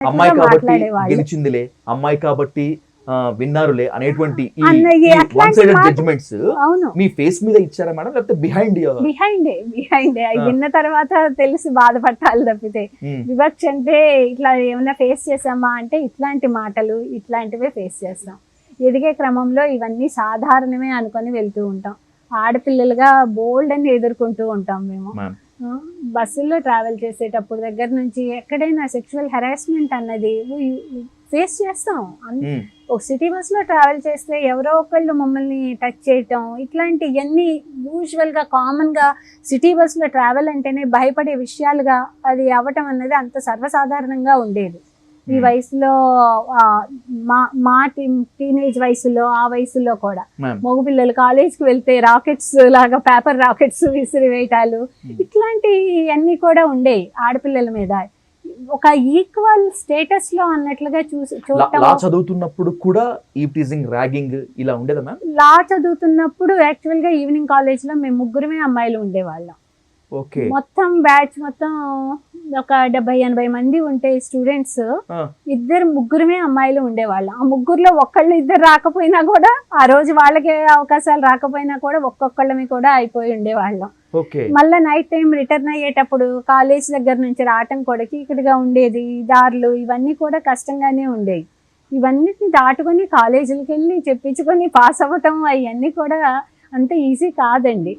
అమ్మాయి కాబట్టి మాట్లాడేవాళ్ళు. గెలిచిందిలే, అమ్మాయి కాబట్టి విన్నారులే అనేటువంటి ఈ అన్నయ్య వన్ అట్లాంటి సైడెడ్ మాట- జడ్జ్మెంట్స్ అవును, మీ ఫేస్ మీద ఇచ్చారా మేడం, లేకపోతే బిహైండ్ బిహైండ్ అవి విన్న తర్వాత తెలిసి బాధపట్టాలి తప్పితే వివక్ష అంటే ఇట్లా ఏమైనా ఫేస్ చేసామా అంటే ఇట్లాంటి మాటలు ఇట్లాంటివే ఫేస్ చేస్తాం. ఎదిగే క్రమంలో ఇవన్నీ సాధారణమే అనుకొని వెళ్తూ ఉంటాం. ఆడపిల్లలుగా బోల్డ్ అని ఎదుర్కొంటూ ఉంటాం మేము. ఆ, బస్సుల్లో ట్రావెల్ చేసేటప్పుడు దగ్గర నుంచి ఎక్కడైనా సెక్షువల్ హెరాస్మెంట్ అన్నది ఫేస్ చేస్తాం. ఒక సిటీ బస్సులో ట్రావెల్ చేస్తే ఎవరో ఒకళ్ళు మమ్మల్ని టచ్ చేయటం ఇట్లాంటివన్నీ యూజువల్గా కామన్గా సిటీ బస్సులో ట్రావెల్ అంటేనే భయపడే విషయాలుగా అది అవ్వటం అన్నది అంత సర్వసాధారణంగా ఉండేది. ఈ వయసులో మా టీనేజ్ వయసులో ఆ వయసులో కూడా మగపిల్లలు కాలేజ్కి వెళ్తే రాకెట్స్ లాగా పేపర్ రాకెట్స్ విసిరివేయటాలు ఇట్లాంటివన్నీ కూడా ఉండేవి ఆడపిల్లల మీద. ఒక ఈక్వల్ స్టేటస్ లో అన్నట్లుగా చూడటం. లా చదువుతున్నప్పుడు కూడా ఈ టీజింగ్ ర్యాగింగ్ ఇలా ఉండేదా మ్యామ్? లా చదువుతున్నప్పుడు యాక్చువల్ గా ఈవినింగ్ కాలేజ్ లో మేము ముగ్గురమే అమ్మాయిలు ఉండేవాళ్ళం. ఓకే. మొత్తం బ్యాచ్ మొత్తం ఒక 70-80 మంది ఉంటే స్టూడెంట్స్ ముగ్గురమే అమ్మాయిలు ఉండేవాళ్ళం. ఆ ముగ్గురులో ఒక్కళ్ళు ఇద్దరు రాకపోయినా కూడా ఆ రోజు వాళ్ళకి అవకాశాలు రాకపోయినా కూడా ఒక్కొక్కళ్ళమి కూడా అయిపోయి ఉండేవాళ్ళం. మళ్ళీ నైట్ టైం రిటర్న్ అయ్యేటప్పుడు కాలేజ్ దగ్గర నుంచి రావటం కూడా చీకటిగా ఉండేది, దారులు ఇవన్నీ కూడా కష్టంగానే ఉండేవి. ఇవన్నిటిని దాటుకొని కాలేజీలకు వెళ్ళి చెప్పించుకొని పాస్ అవ్వటం అవన్నీ కూడా అంత ఈజీ కాదండి.